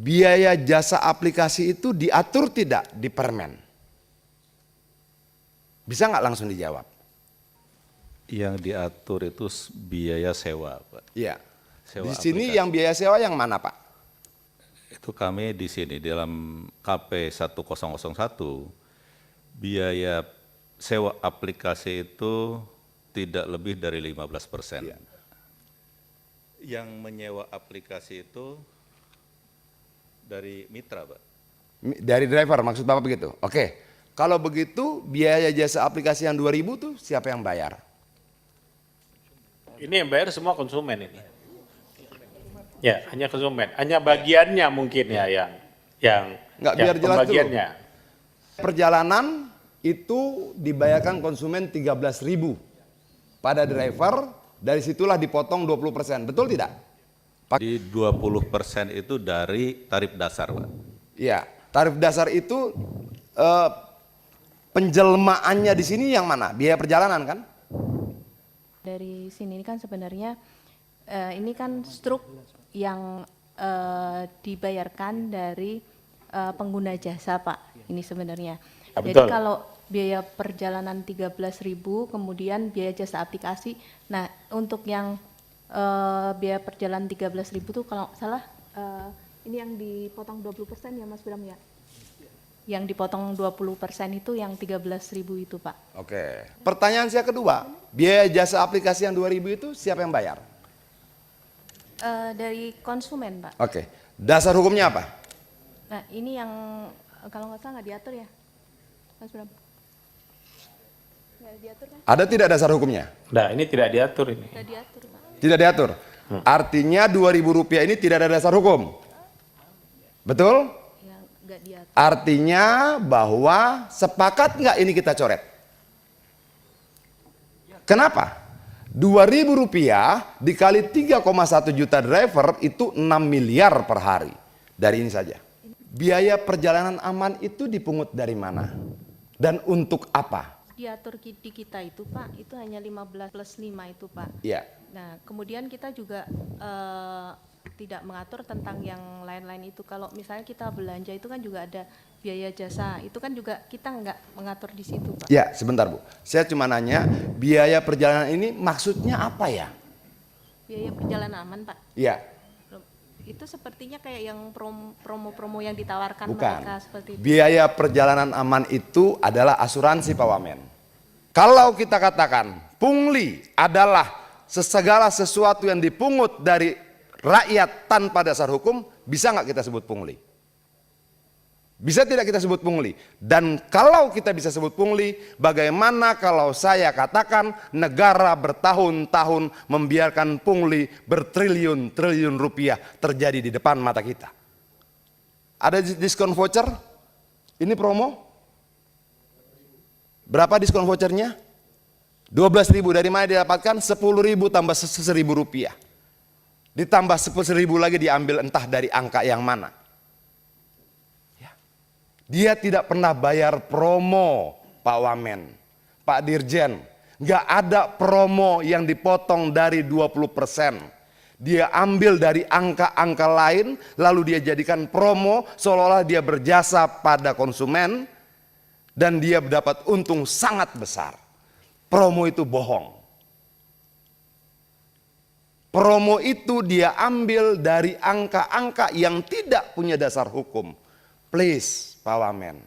biaya jasa aplikasi itu diatur tidak di Permen? Bisa nggak langsung dijawab? Yang diatur itu biaya sewa, Pak. Iya. Sewa Di sini aplikasi. yang biaya sewa yang mana, Pak? Itu kami di sini dalam KP 1001 biaya sewa aplikasi itu tidak lebih dari 15%. Iya. Yang menyewa aplikasi itu dari mitra, Pak. Dari driver, maksud Bapak begitu? Oke, kalau begitu biaya jasa aplikasi yang 2000 tuh siapa yang bayar? Ini yang bayar semua konsumen ini. Ya, hanya konsumen. Hanya bagiannya mungkin ya yang Nggak, biar jelas dulu. pembagiannya. Perjalanan itu dibayarkan konsumen 13.000 pada driver, dari situlah dipotong 20%, betul tidak? Di 20% itu dari tarif dasar, Pak. Iya, tarif dasar itu penjelmaannya di sini yang mana? Biaya perjalanan kan? Dari sini kan sebenarnya ini kan struk yang dibayarkan dari pengguna jasa, Pak. Ini sebenarnya. Ya, jadi betul. kalau biaya perjalanan 13.000, kemudian biaya jasa aplikasi. Nah, untuk yang biaya perjalanan 13.000 tuh kalau nggak salah ini yang dipotong 20% ya, Mas Bram ya? Yang dipotong 20% itu yang 13.000 itu, Pak. Oke. Pertanyaan saya kedua, biaya jasa aplikasi yang 2000 itu siapa yang bayar? Dari konsumen, Pak. Oke. Dasar hukumnya apa? Nah, ini yang kalau nggak salah nggak diatur ya, Mas Bram? Nggak diatur kan? Ada tidak dasar hukumnya? Nah, ini tidak diatur ini. Nggak diatur, Pak. Tidak diatur. Artinya 2000 rupiah ini tidak ada dasar hukum. Betul? Ya, nggak diatur. Artinya bahwa sepakat nggak ini kita coret? Kenapa? 2000 rupiah dikali 3,1 juta driver itu 6 miliar per hari. Dari ini saja. Biaya perjalanan aman itu dipungut dari mana? Dan untuk apa? Diatur di kita itu, Pak, itu hanya 15 plus 5 itu, Pak. Iya. Nah, kemudian kita juga tidak mengatur tentang yang lain-lain itu. Kalau misalnya kita belanja itu kan juga ada biaya jasa, itu kan juga kita nggak mengatur di situ, Pak. Ya, sebentar Bu. Saya cuma nanya, biaya perjalanan ini maksudnya apa ya? Biaya perjalanan aman, Pak. Iya. Itu sepertinya kayak yang promo-promo yang ditawarkan Bukan. mereka seperti itu. Biaya perjalanan aman itu adalah asuransi, Pak Wamen. Kalau kita katakan pungli adalah segala sesuatu yang dipungut dari rakyat tanpa dasar hukum, bisa nggak kita sebut pungli? Bisa tidak kita sebut pungli? Dan kalau kita bisa sebut pungli, bagaimana kalau saya katakan negara bertahun-tahun membiarkan pungli bertriliun-triliun rupiah terjadi di depan mata kita? Ada diskon voucher? Ini promo? Berapa diskon vouchernya? 12.000. Dari mana didapatkan? 10.000 tambah 1.000 rupiah. Ditambah 10.000 lagi diambil entah dari angka yang mana. Dia tidak pernah bayar promo, Pak Wamen, Pak Dirjen. Nggak ada promo yang dipotong dari 20%. Dia ambil dari angka-angka lain, lalu dia jadikan promo seolah-olah dia berjasa pada konsumen dan dia mendapat untung sangat besar. Promo itu bohong. Promo itu dia ambil dari angka-angka yang tidak punya dasar hukum. Please, Pak Wamen,